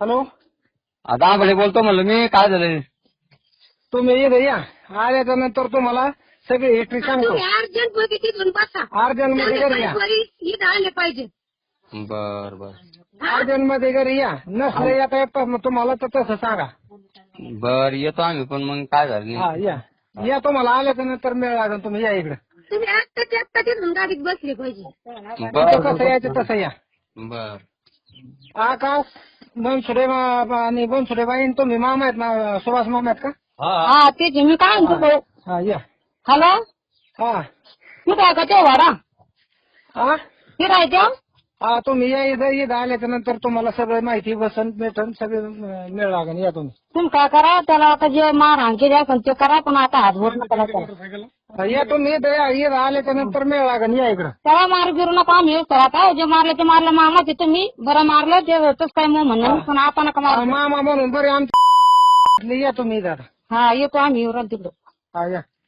Hello, आता भले बोलतो म्हणलं मी. काय झालं? तुम्ही इथे या. आल्याच्या नंतर तुम्हाला सगळी हिस्ट्री सांगतो. अर्जंट मध्ये तिथून बसा. अर्जंट मध्ये घरी या. इथं आले पाहिजे. बर बर अर्जंट मध्ये घरी या. नसलं येता येत तुम्हाला तर तसं सांगा. बर येतो आम्ही, पण मग काय झालं हा नाही. या तुम्हाला आल्याच्या नंतर मिळ लागेल. तुम्ही या इकडे. तुम्ही आत्ताच्या आत्ता तिथून गाडीत बसले पाहिजे. कसं यायचं तसं या. बर आकाश बनसुडे आणि बनसुडेबाई तुम्ही मामा आहेत ना? सुभाष मामा आहेत का? हा तेच मी काय म्हणतो. हा या. हॅलो, हा कुठं आहे का ते वाडा? हा फिरायचं? हा तुम्ही या इथं आल्याच्या नंतर तुम्हाला सगळं माहिती बसन भेटन सगळं मिळ लागेल. या तुम्ही. तुम्ही काय करा, त्याला आता जे मारहाण केली असेल ते करा, पण आता हातभर नका त्याला. या तुम्ही इथं आल्याच्या नंतर मिळ लागेल. या इकडं. त्याला मारू गिरू नका. आम्ही येऊ तर आता जे मारलं ते मारलं मामा. ते तुम्ही बरं मारलं ते होतच काय मग म्हणणं, पण आपण नका मारू. मामा म्हणून बरे आमच्या या तुम्ही इथं. हा येतो आम्ही येऊ तिकडं. हा या.